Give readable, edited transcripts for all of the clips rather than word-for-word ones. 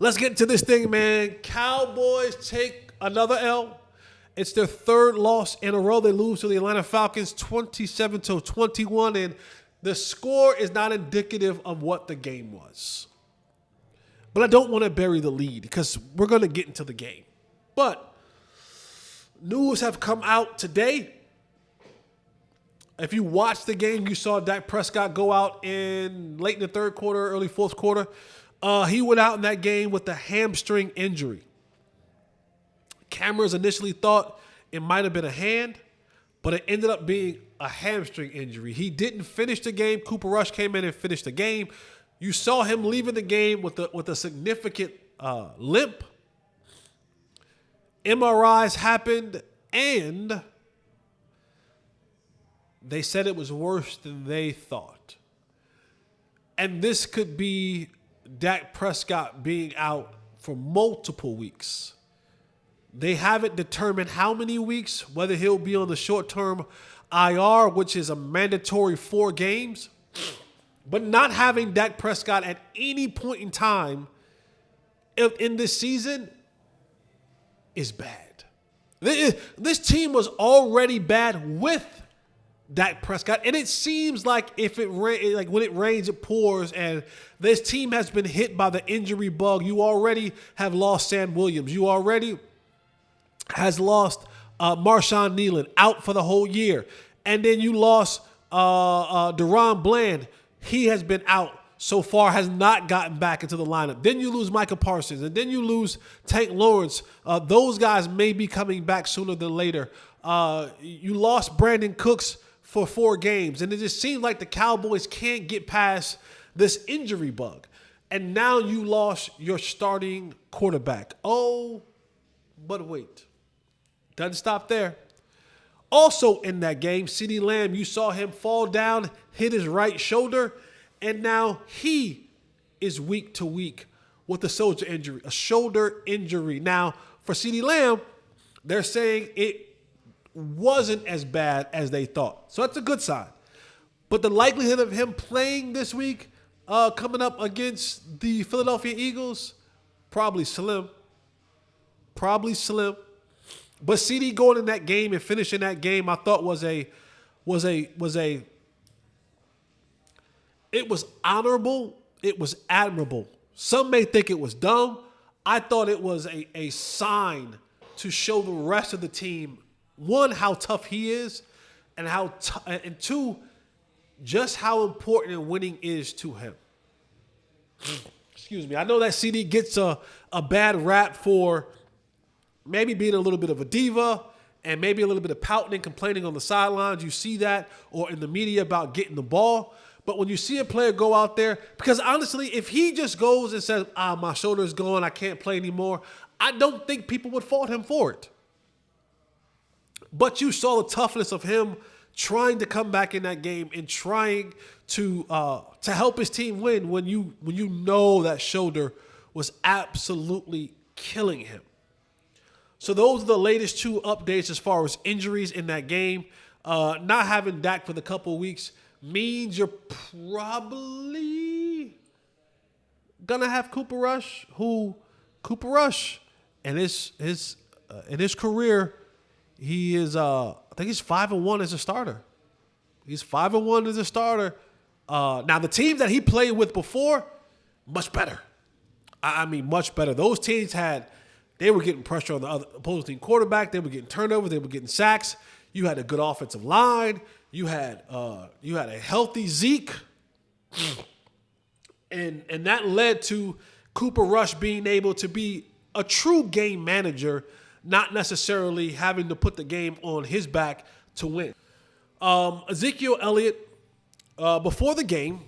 Let's get into this thing, man. Cowboys take another L. It's their third loss in a row. They lose to the Atlanta Falcons 27-21, and the score is not indicative of what the game was. But I don't want to bury the lead because we're going to get into the game. But news have come out today. If you watched the game, you saw Dak Prescott go out in late in the third quarter, early fourth quarter. He went out in that game with a hamstring injury. Cameras initially thought it might have been a hand, but it ended up being a hamstring injury. He didn't finish the game. Cooper Rush came in and finished the game. You saw him leaving the game with a significant limp. MRIs happened, and they said it was worse than they thought. And this could be Dak Prescott being out for multiple weeks. They haven't determined how many weeks, whether he'll be on the short-term IR, which is a mandatory 4 games. But not having Dak Prescott at any point in time in this season is bad. This team was already bad with Dak Prescott, and it seems like when it rains, it pours, and this team has been hit by the injury bug. You already have lost Sam Williams. You already has lost Marshawn Nealon out for the whole year, and then you lost Deron Bland. He has been out so far, has not gotten back into the lineup. Then you lose Micah Parsons, and then you lose Tank Lawrence. Those guys may be coming back sooner than later. You lost Brandon Cooks for 4 games, and it just seems like the Cowboys can't get past this injury bug. And now you lost your starting quarterback. Oh, but wait. Doesn't stop there. Also in that game, CeeDee Lamb, you saw him fall down, hit his right shoulder, and now he is week to week with a shoulder injury. Now, for CeeDee Lamb, they're saying it wasn't as bad as they thought. So that's a good sign. But the likelihood of him playing this week, coming up against the Philadelphia Eagles, probably slim. But CD going in that game and finishing that game, I thought it was honorable. It was admirable. Some may think it was dumb. I thought it was a sign to show the rest of the team, one, how tough he is, and and two, just how important winning is to him. Excuse me. I know that CD gets a bad rap for maybe being a little bit of a diva and maybe a little bit of pouting and complaining on the sidelines. You see that, or in the media about getting the ball. But when you see a player go out there, because honestly, if he just goes and says, my shoulder's gone, I can't play anymore, I don't think people would fault him for it. But you saw the toughness of him trying to come back in that game and trying to help his team win when you know that shoulder was absolutely killing him. So those are the latest 2 updates as far as injuries in that game. Not having Dak for the couple of weeks means you're probably gonna have Cooper Rush, and his career, he is I think he's 5-1 as a starter. He's 5-1 as a starter. Now the teams that he played with before, much better. I mean, much better. Those teams they were getting pressure on the other opposing quarterback. They were getting turnovers. They were getting sacks. You had a good offensive line. You had a healthy Zeke, and that led to Cooper Rush being able to be a true game manager, not necessarily having to put the game on his back to win. Ezekiel Elliott, before the game,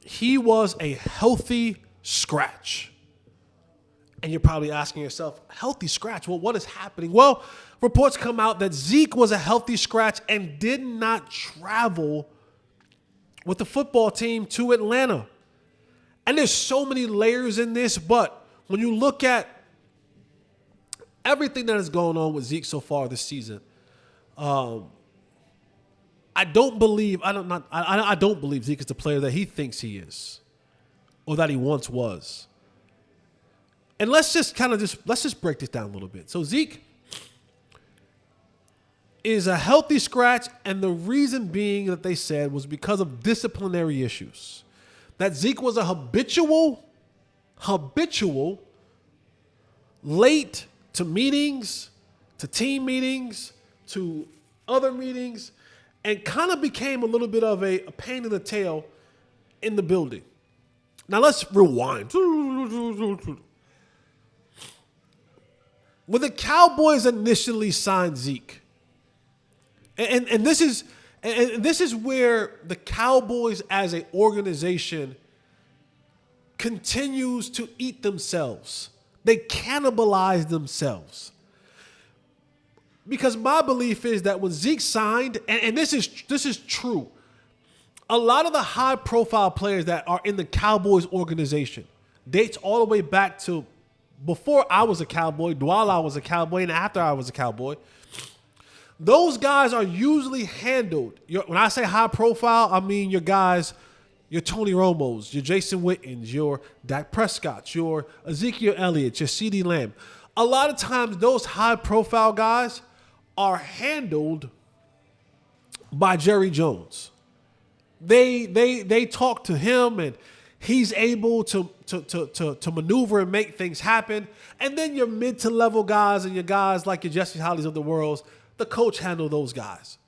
he was a healthy scratch. And you're probably asking yourself, healthy scratch? Well, what is happening? Well, reports come out that Zeke was a healthy scratch and did not travel with the football team to Atlanta. And there's so many layers in this, but when you look at everything that is going on with Zeke so far this season, I don't believe Zeke is the player that he thinks he is or that he once was. And let's just break this down a little bit. So Zeke is a healthy scratch, and the reason being that they said was because of disciplinary issues. That Zeke was a habitual late to meetings, to team meetings, to other meetings, and kind of became a little bit of a pain in the tail in the building. Now let's rewind. When the Cowboys initially signed Zeke, and this is where the Cowboys as an organization continues to eat themselves. They cannibalize themselves. Because my belief is that when Zeke signed, and this is true, a lot of the high-profile players that are in the Cowboys organization dates all the way back to before I was a Cowboy, while I was a Cowboy, and after I was a Cowboy. Those guys are usually handled. When I say high-profile, I mean your guys, your Tony Romos, your Jason Wittens, your Dak Prescott, your Ezekiel Elliott, your CeeDee Lamb. A lot of times those high-profile guys are handled by Jerry Jones. They talk to him, and he's able to maneuver and make things happen. And then your mid to level guys and your guys like your Jesse Hollies of the world, the coach handle those guys.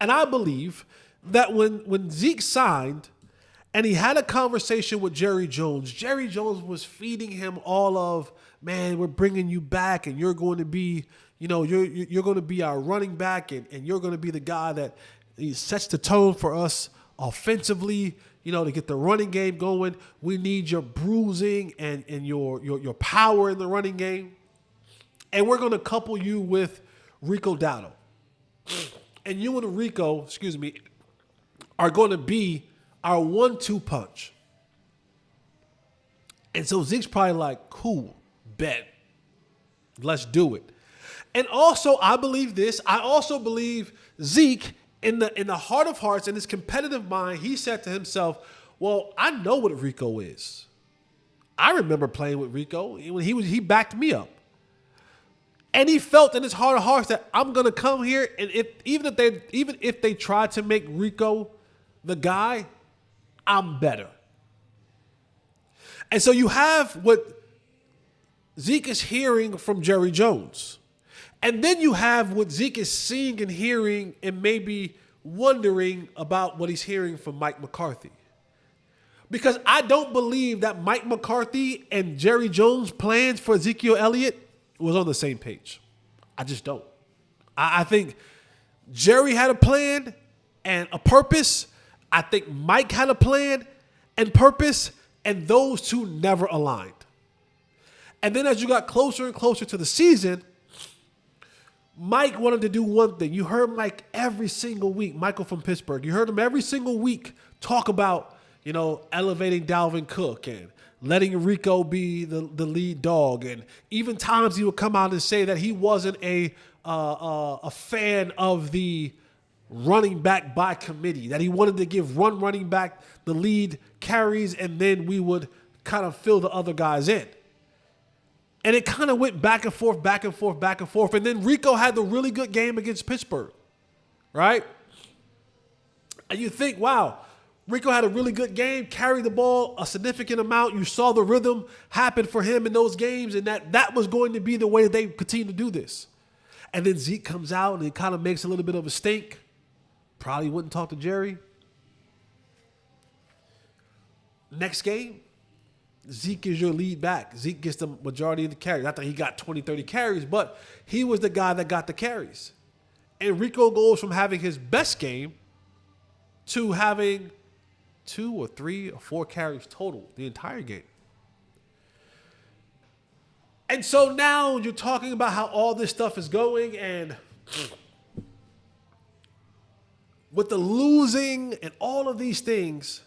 And I believe that when Zeke signed and he had a conversation with Jerry Jones was feeding him all of, man, we're bringing you back, and you're going to be, you're going to be our running back, and you're going to be the guy that sets the tone for us offensively, to get the running game going. We need your bruising and your power in the running game. And we're going to couple you with Rico Dowdle. And you and Rico, are going to be our 1-2 punch. And so Zeke's probably like, cool, bet. Let's do it. And also, I believe this. I also believe Zeke, in the heart of hearts, in his competitive mind, he said to himself, well, I know what Rico is. I remember playing with Rico when he backed me up. And he felt in his heart of hearts that I'm going to come here, and even if they try to make Rico the guy, I'm better. And so you have what Zeke is hearing from Jerry Jones. And then you have what Zeke is seeing and hearing and maybe wondering about what he's hearing from Mike McCarthy. Because I don't believe that Mike McCarthy and Jerry Jones' plans for Ezekiel Elliott was on the same page. I just don't. I think Jerry had a plan and a purpose. I think Mike had a plan and purpose, and those two never aligned. And then as you got closer and closer to the season, Mike wanted to do one thing. You heard Mike every single week, Michael from Pittsburgh. You heard him every single week talk about, elevating Dalvin Cook and letting Rico be the lead dog. And even times he would come out and say that he wasn't a fan of the running back by committee, that he wanted to give one running back the lead carries, and then we would kind of fill the other guys in. And it kind of went back and forth, back and forth, back and forth. And then Rico had the really good game against Pittsburgh, right? And you think, wow, Rico had a really good game, carried the ball a significant amount. You saw the rhythm happen for him in those games, and that was going to be the way that they continue to do this. And then Zeke comes out and he kind of makes a little bit of a stink. Probably wouldn't talk to Jerry. Next game, Zeke is your lead back. Zeke gets the majority of the carries. Not that he got 20, 30 carries, but he was the guy that got the carries. And Rico goes from having his best game to having 2 or 3 or 4 carries total the entire game. And so now you're talking about how all this stuff is going, and with the losing and all of these things,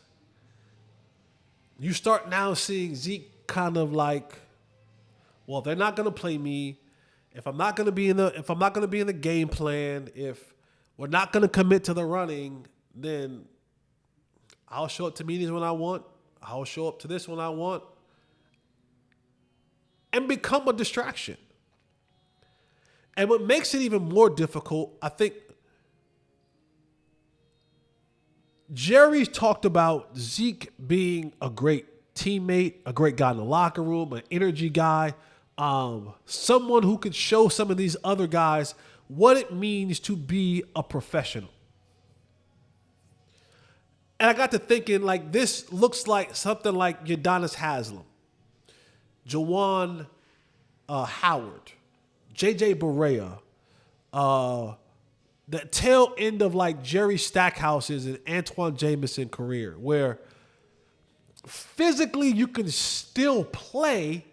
you start now seeing Zeke kind of like, well, they're not going to play me. If I'm not going to be in the game plan, if we're not going to commit to the running, then I'll show up to meetings when I want. I'll show up to this when I want. and become a distraction. And what makes it even more difficult, I think, Jerry's talked about Zeke being a great teammate, a great guy in the locker room, an energy guy, someone who could show some of these other guys what it means to be a professional. And I got to thinking, like, this looks like something like Udonis Haslem, Juwan Howard, J.J. Barea, the tail end of like Jerry Stackhouse's and Antoine Jameson career, where physically you can still play,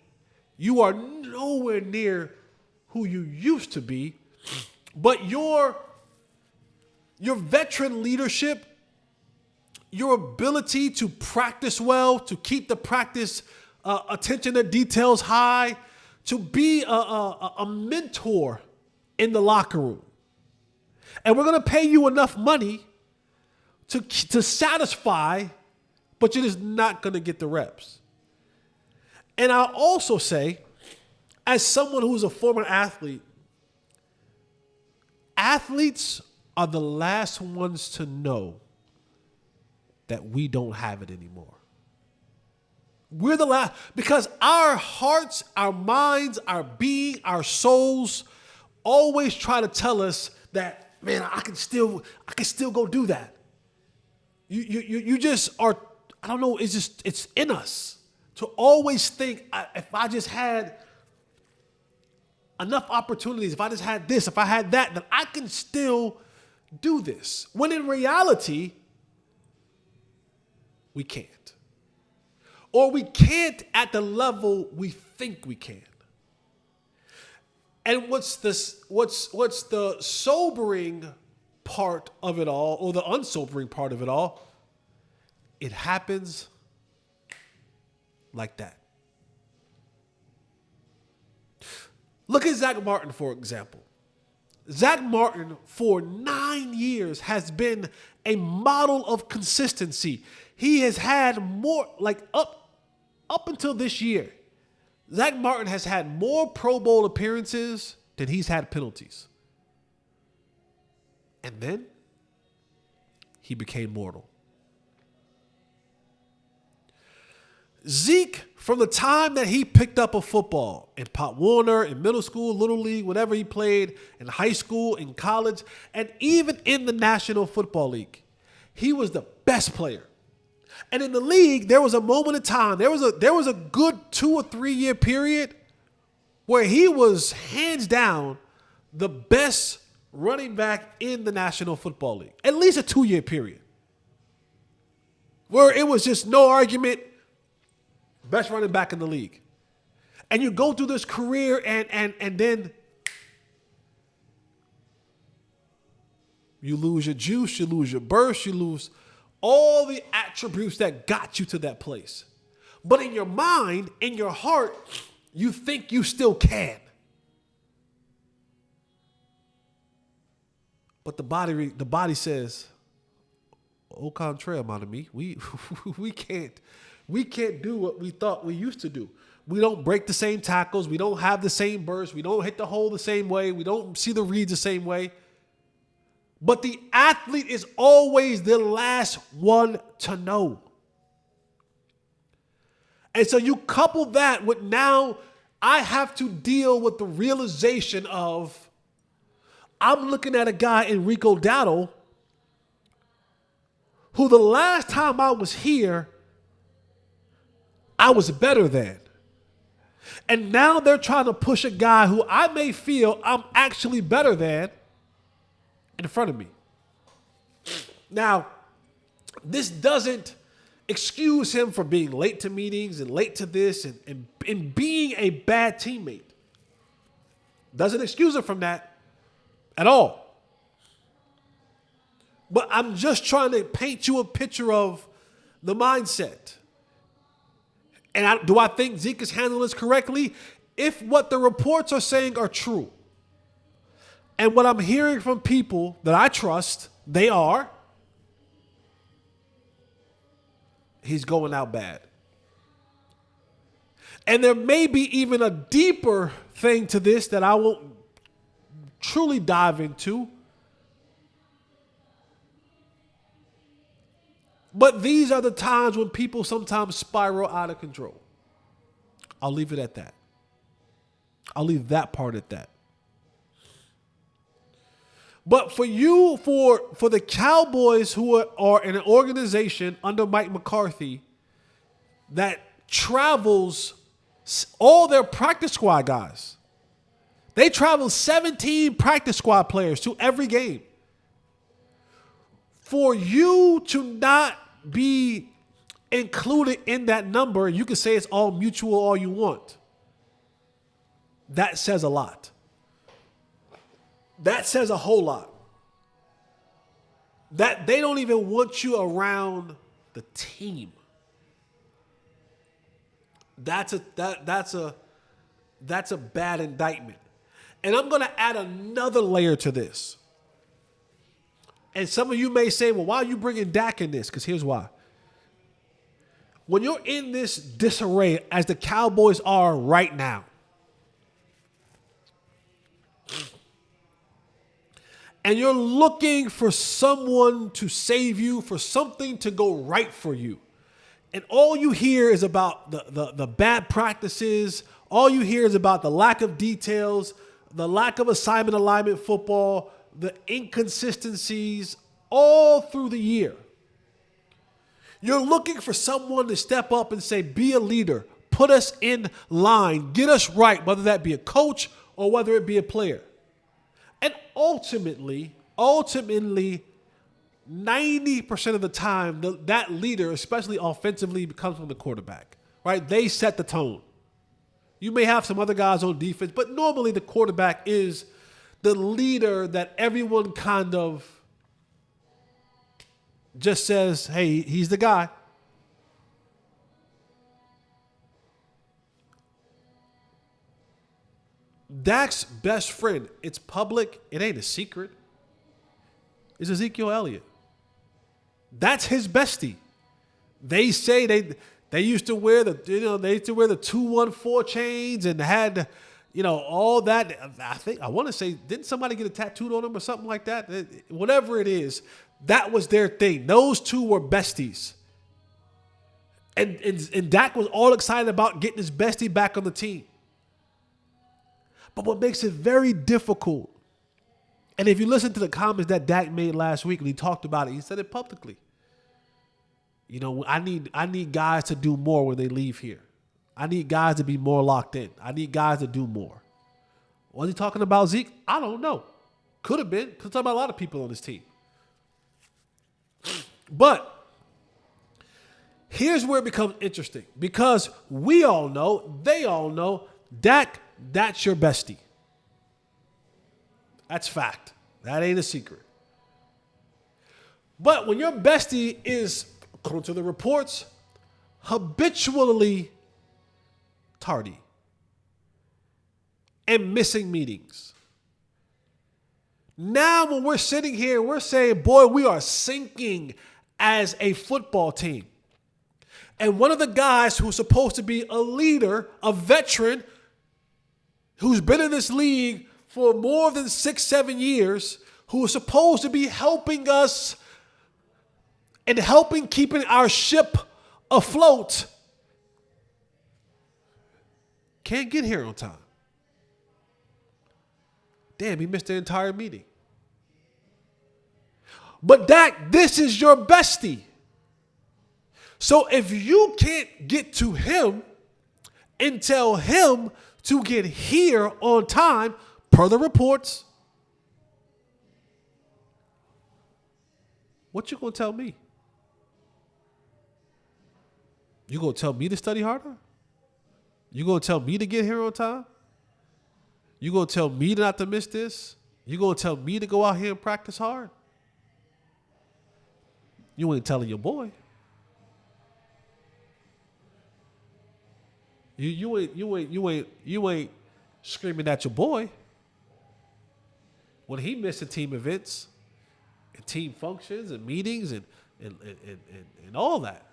you are nowhere near who you used to be, but your veteran leadership, your ability to practice well, to keep the practice attention to details high, to be a mentor in the locker room. And we're going to pay you enough money to satisfy, but you're just not going to get the reps. And I'll also say, as someone who's a former athlete, athletes are the last ones to know that we don't have it anymore. We're the last, because our hearts, our minds, our being, our souls always try to tell us that, man, I can still go do that. You just are, I don't know, it's in us to always think, if I just had enough opportunities, if I just had this, if I had that, then I can still do this. When in reality, we can't. Or we can't at the level we think we can. And what's the sobering part of it all, or the unsobering part of it all? It happens like that. Look at Zach Martin, for example. Zach Martin, for 9 years, has been a model of consistency. He has had more, like up until this year, Zach Martin has had more Pro Bowl appearances than he's had penalties. And then he became mortal. Zeke, from the time that he picked up a football in Pop Warner, in middle school, little league, whatever he played, in high school, in college, and even in the National Football League, he was the best player. And in the league, there was a moment of time, there was a good 2 or 3 year period where he was hands down the best running back in the National Football League. At least a 2-year period. Where it was just no argument, best running back in the league. And you go through this career and then you lose your juice, you lose your burst, you lose all the attributes that got you to that place. But in your mind, in your heart, you think you still can. But the body says, au contraire, mon ami, we can't do what we thought we used to do. We don't break the same tackles. We don't have the same burst. We don't hit the hole the same way. We don't see the reads the same way. But the athlete is always the last one to know. And so you couple that with now I have to deal with the realization of I'm looking at a guy, Enrico Dowdle, who the last time I was here, I was better than. And now they're trying to push a guy who I may feel I'm actually better than in front of me. Now, this doesn't excuse him for being late to meetings and late to this and being a bad teammate. Doesn't excuse him from that at all. But I'm just trying to paint you a picture of the mindset. And do I think Zeke is handling this correctly? If what the reports are saying are true, and what I'm hearing from people that I trust, they are, he's going out bad. And there may be even a deeper thing to this that I won't truly dive into. But these are the times when people sometimes spiral out of control. I'll leave it at that. I'll leave that part at that. But for you, for the Cowboys who are in an organization under Mike McCarthy that travels all their practice squad guys, they travel 17 practice squad players to every game. For you to not be included in that number, you can say it's all mutual all you want. That says a lot. That says a whole lot. That they don't even want you around the team. That's a bad indictment. And I'm going to add another layer to this. And some of you may say, well, why are you bringing Dak in this? Because here's why. When you're in this disarray, as the Cowboys are right now, and you're looking for someone to save you, for something to go right for you, and all you hear is about the bad practices, all you hear is about the lack of details, the lack of assignment alignment football, the inconsistencies all through the year. You're looking for someone to step up and say, be a leader, put us in line, get us right, whether that be a coach or whether it be a player. And ultimately, 90% of the time, that leader, especially offensively, comes from the quarterback, right? They set the tone. You may have some other guys on defense, but normally the quarterback is the leader that everyone kind of just says, hey, he's the guy. Dak's best friend, it's public, it ain't a secret, is Ezekiel Elliott. That's his bestie. They say they used to wear the 214 chains and had, all that. I want to say, didn't somebody get a tattooed on them or something like that? Whatever it is, that was their thing. Those two were besties. And Dak was all excited about getting his bestie back on the team. But what makes it very difficult, and if you listen to the comments that Dak made last week when he talked about it, he said it publicly. I need guys to do more when they leave here. I need guys to be more locked in. I need guys to do more. Was he talking about Zeke? I don't know. Could have been. Could talk about a lot of people on this team. But here's where it becomes interesting, because we all know, they all know, Dak, that's your bestie. That's fact. That ain't a secret. But when your bestie is, according to the reports, habitually tardy and missing meetings. Now when we're sitting here, we're saying, boy, we are sinking as a football team. And one of the guys who's supposed to be a leader, a veteran, who's been in this league for more than 6-7 years, who is supposed to be helping us and helping keeping our ship afloat, can't get here on time. Damn, he missed the entire meeting. But Dak, this is your bestie. So if you can't get to him and tell him to get here on time, per the reports, what you gonna tell me? You gonna tell me to study harder? You gonna tell me to get here on time? You gonna tell me not to miss this? You gonna tell me to go out here and practice hard? You ain't telling your boy. You ain't screaming at your boy when he missing team events and team functions and meetings and all that.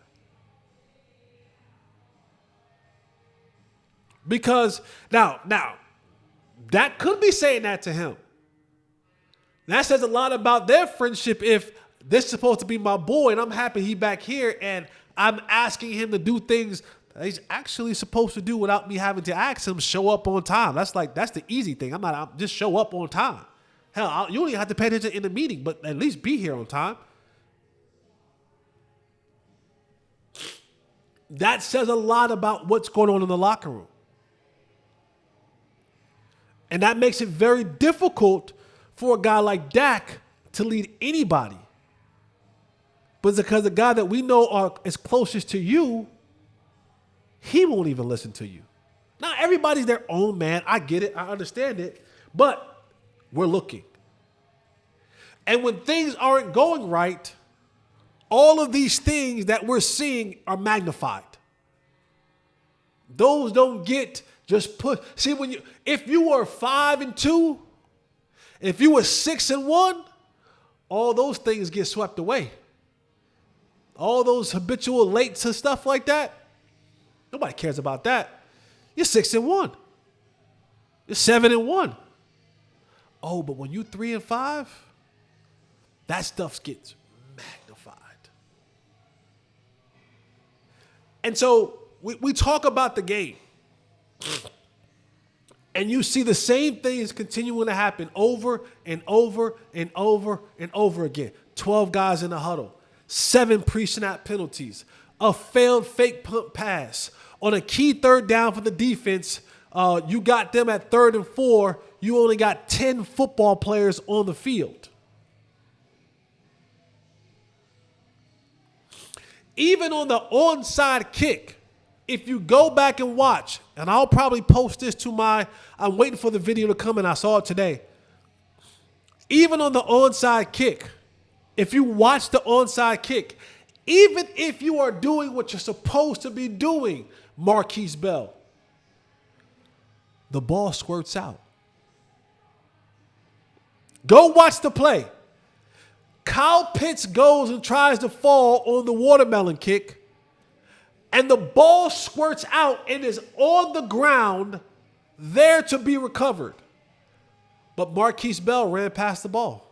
Because now, that could be saying that to him. That says a lot about their friendship if this is supposed to be my boy and I'm happy he back here and I'm asking him to do things that he's actually supposed to do without me having to ask him show up on time. That's the easy thing. I'm just show up on time. Hell, you don't even have to pay attention in the meeting, but at least be here on time. That says a lot about what's going on in the locker room. And that makes it very difficult for a guy like Dak to lead anybody. But it's because the guy that we know is closest to you, he won't even listen to you. Now, everybody's their own man. I get it. I understand it. But we're looking. And when things aren't going right, all of these things that we're seeing are magnified. Those don't get just put. See, if you were 5-2, if you were 6-1, all those things get swept away. All those habitual lates and stuff like that, nobody cares about that. You're 6-1. You're 7-1. Oh, but when you 3-5, that stuff gets magnified. And so we talk about the game. And you see the same things continuing to happen over and over and over and over again. 12 guys in the huddle, 7 pre-snap penalties, a failed fake punt pass. On a key third down for the defense, you got them at 3rd and 4. You only got 10 football players on the field. Even on the onside kick, if you go back and watch, and I'll probably post this to I'm waiting for the video to come and I saw it today. Even on the onside kick, if you watch the onside kick, even if you are doing what you're supposed to be doing, Marquise Bell, the ball squirts out. Go watch the play. Kyle Pitts goes and tries to fall on the watermelon kick, and the ball squirts out and is on the ground there to be recovered. But Marquise Bell ran past the ball.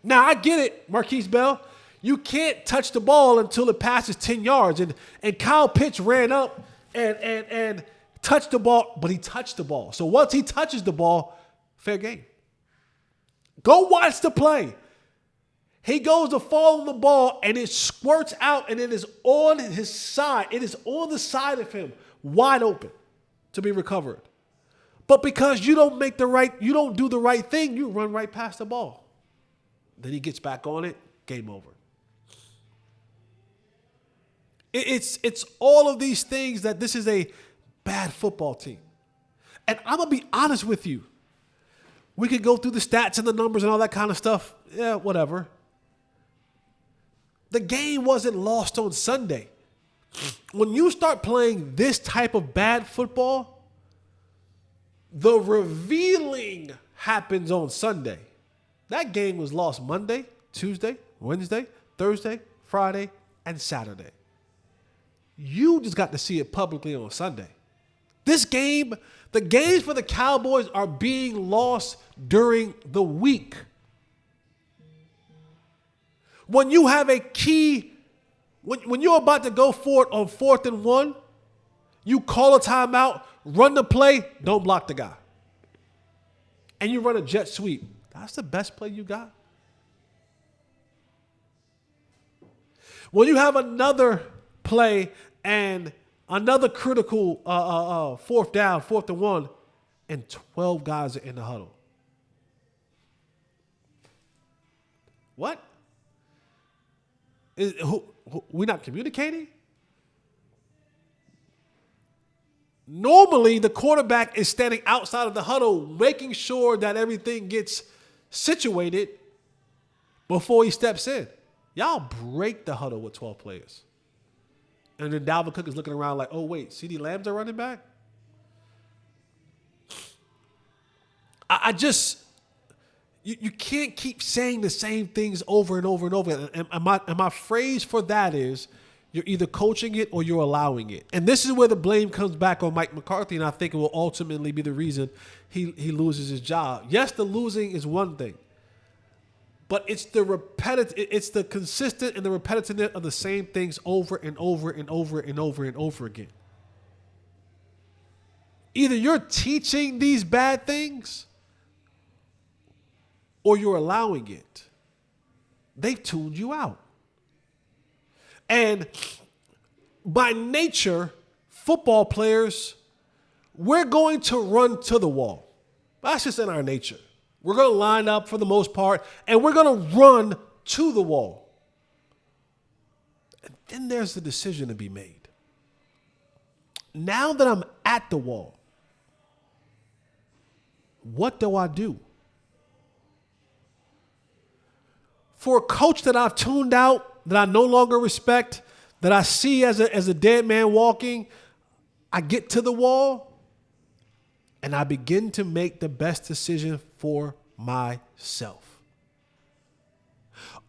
Now, I get it, Marquise Bell. You can't touch the ball until it passes 10 yards. And Kyle Pitts ran up and touched the ball, but he touched the ball. So once he touches the ball, fair game. Go watch the play. He goes to fall on the ball, and it squirts out, and it is on his side. It is on the side of him, wide open, to be recovered. But because you don't do the right thing, you run right past the ball. Then he gets back on it, game over. It's all of these things that this is a bad football team. And I'm going to be honest with you. We could go through the stats and the numbers and all that kind of stuff. Yeah, whatever. The game wasn't lost on Sunday. When you start playing this type of bad football, the revealing happens on Sunday. That game was lost Monday, Tuesday, Wednesday, Thursday, Friday, and Saturday. You just got to see it publicly on Sunday. This game, the games for the Cowboys are being lost during the week. When you have a key, when you're about to go for it on 4th and 1, you call a timeout, run the play, don't block the guy. And you run a jet sweep. That's the best play you got. When you have another play and another critical 4th down, 4th and 1, and 12 guys are in the huddle. What? We not communicating? Normally, the quarterback is standing outside of the huddle, making sure that everything gets situated before he steps in. Y'all break the huddle with 12 players. And then Dalvin Cook is looking around like, oh, wait, CeeDee Lamb's a running back? You can't keep saying the same things over and over and over. And my phrase for that is, You're either coaching it or you're allowing it. And this is where the blame comes back on Mike McCarthy, and I think it will ultimately be the reason he loses his job. Yes, the losing is one thing, but it's the consistent and the repetitiveness of the same things over and over and over and over and over again. Either you're teaching these bad things or you're allowing it. They've tuned you out. And by nature, football players, we're going to run to the wall. That's just in our nature. We're going to line up for the most part, and we're going to run to the wall. And then there's the decision to be made. Now that I'm at the wall, what do I do? For a coach that I've tuned out, that I no longer respect, that I see as a dead man walking, I get to the wall and I begin to make the best decision for myself.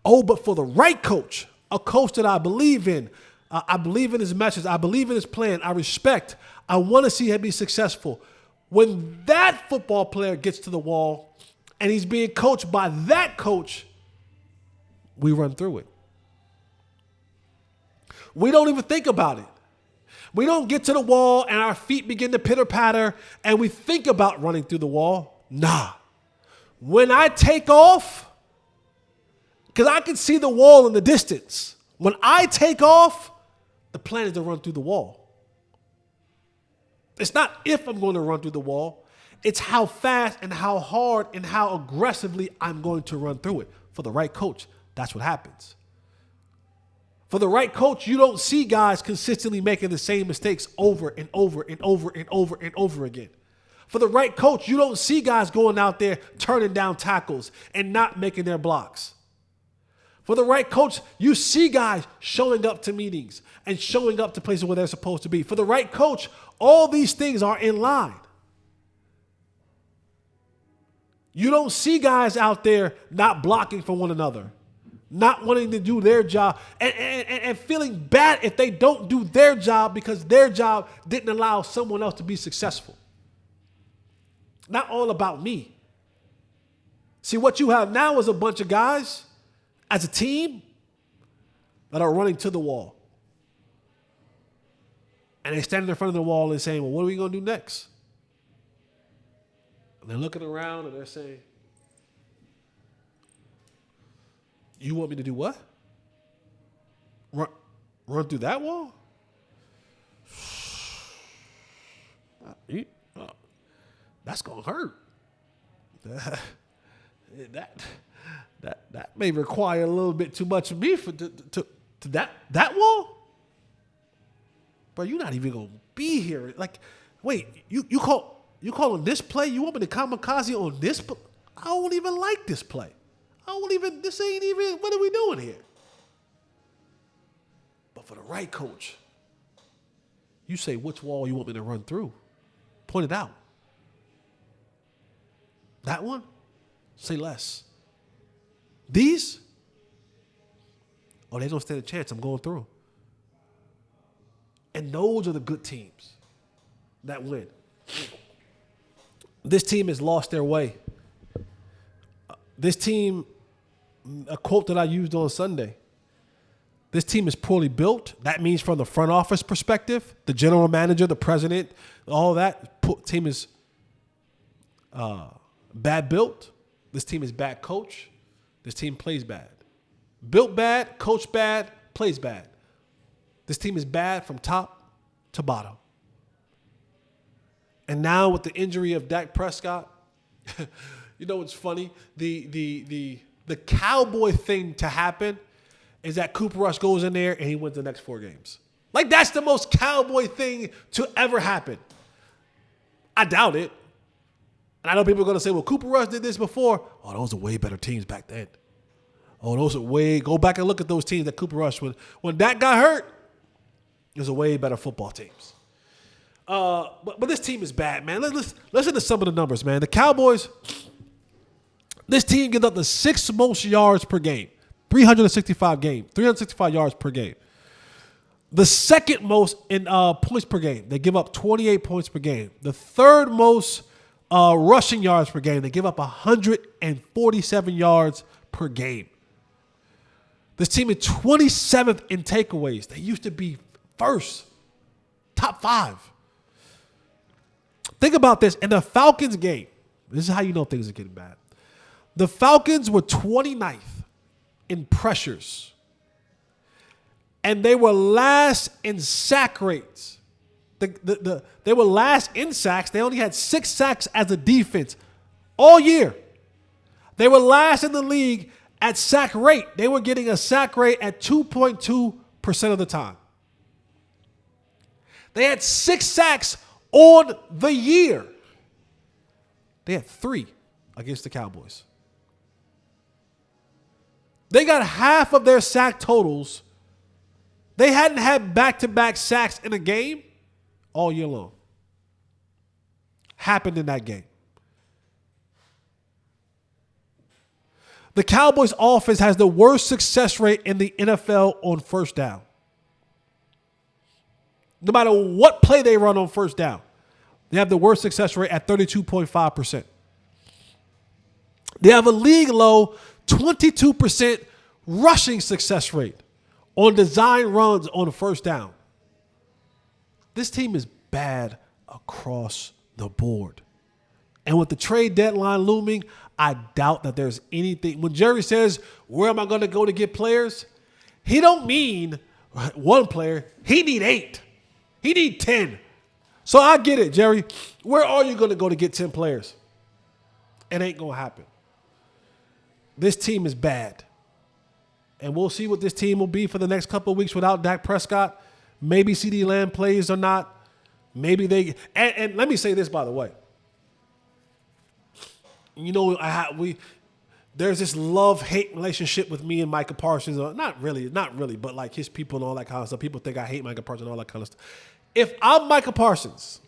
Oh, but for the right coach, a coach that I believe in, I believe in his message, I believe in his plan, I respect, I want to see him be successful. When that football player gets to the wall and he's being coached by that coach, we run through it. We don't even think about it. We don't get to the wall and our feet begin to pitter-patter and we think about running through the wall. Nah. When I take off, because I can see the wall in the distance. When I take off, the plan is to run through the wall. It's not if I'm going to run through the wall. It's how fast and how hard and how aggressively I'm going to run through it. For the right coach, that's what happens. For the right coach, you don't see guys consistently making the same mistakes over and over and over and over and over again. For the right coach, you don't see guys going out there turning down tackles and not making their blocks. For the right coach, you see guys showing up to meetings and showing up to places where they're supposed to be. For the right coach, all these things are in line. You don't see guys out there not blocking for one another, not wanting to do their job, and feeling bad if they don't do their job because their job didn't allow someone else to be successful. Not all about me. See, what you have now is a bunch of guys as a team that are running to the wall. And they're standing in front of the wall and saying, well, what are we going to do next? And they're looking around and they're saying, you want me to do what? Run through that wall? That's going to hurt. That may require a little bit too much of me to that wall? Bro, you're not even going to be here. Like, wait, you calling this play? You want me to kamikaze on this play? I don't even like this play. This ain't even, what are we doing here? But for the right coach, you say, which wall you want me to run through? Point it out. That one? Say less. These? Oh, they don't stand a chance. I'm going through. And those are the good teams that win. This team has lost their way. This team, a quote that I used on Sunday, this team is poorly built. That means from the front office perspective, the general manager, the president, all that team is bad built. This team is bad coach. This team plays bad. Built bad, coach bad, plays bad. This team is bad from top to bottom. And now with the injury of Dak Prescott, you know what's funny? The Cowboy thing to happen is that Cooper Rush goes in there and he wins the next 4 games. Like, that's the most Cowboy thing to ever happen. I doubt it. And I know people are going to say, well, Cooper Rush did this before. Oh, those are way better teams back then. Oh, those are go back and look at those teams that Cooper Rush, when Dak got hurt, those are way better football teams. But this team is bad, man. Listen to some of the numbers, man. The Cowboys, this team gives up the 6th most yards per game. 365 yards per game. The second most in points per game. They give up 28 points per game. The third most rushing yards per game. They give up 147 yards per game. This team is 27th in takeaways. They used to be first, top 5. Think about this. In the Falcons game, this is how you know things are getting bad. The Falcons were 29th in pressures. And they were last in sack rates. They were last in sacks. They only had 6 sacks as a defense all year. They were last in the league at sack rate. They were getting a sack rate at 2.2% of the time. They had 6 sacks on the year. They had 3 against the Cowboys. They got half of their sack totals. They hadn't had back-to-back sacks in a game all year long. Happened in that game. The Cowboys offense has the worst success rate in the NFL on first down. No matter what play they run on first down, they have the worst success rate at 32.5%. They have a league low 22% rushing success rate on design runs on the first down. This team is bad across the board. And with the trade deadline looming, I doubt that there's anything. When Jerry says, where am I going to go to get players? He don't mean one player. He need 8. He need 10. So I get it, Jerry. Where are you going to go to get 10 players? It ain't going to happen. This team is bad. And we'll see what this team will be for the next couple of weeks without Dak Prescott. Maybe CeeDee Lamb plays or not. Maybe they – and let me say this, by the way. You know, there's this love-hate relationship with me and Micah Parsons. Not really, but like his people and all that kind of stuff. People think I hate Micah Parsons and all that kind of stuff. If I'm Micah Parsons,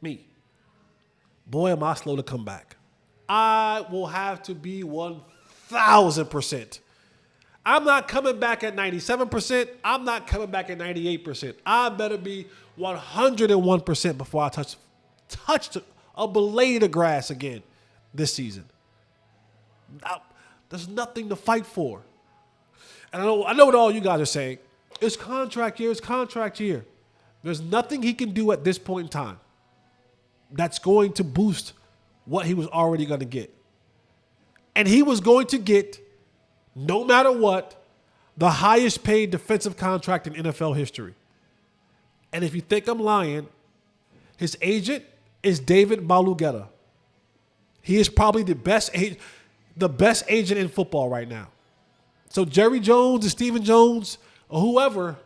me, boy, am I slow to come back. I will have to be 1,000%. I'm not coming back at 97%. I'm not coming back at 98%. I better be 101% before I touch a blade of grass again this season. There's nothing to fight for. And I know what all you guys are saying. It's contract year. It's contract year. There's nothing he can do at this point in time that's going to boost what he was already going to get. And he was going to get, no matter what, the highest paid defensive contract in NFL history. And if you think I'm lying, his agent is David Malugetta. He is probably the best agent in football right now. So Jerry Jones and Stephen Jones or whoever,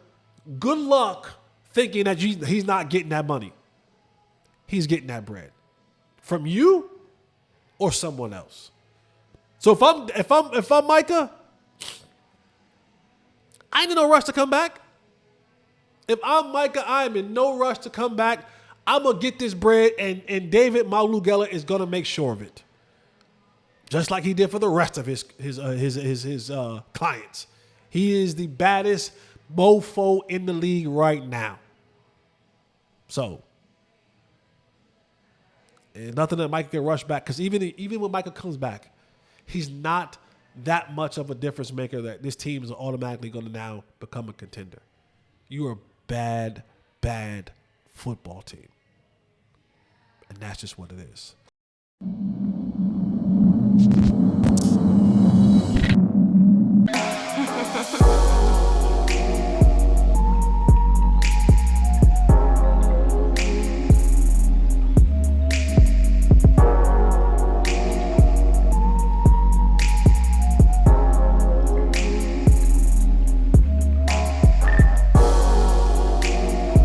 good luck thinking that he's not getting that money. He's getting that bread from you or someone else. So if I'm Micah, I ain't in no rush to come back. If I'm Micah, I am in no rush to come back. I'm going to get this bread, and David Malugella is going to make sure of it. Just like he did for the rest of his clients. He is the baddest mofo in the league right now. So, and nothing that Micah can rush back, because even when Micah comes back, he's not that much of a difference maker that this team is automatically going to now become a contender. You are a bad, bad football team. And that's just what it is.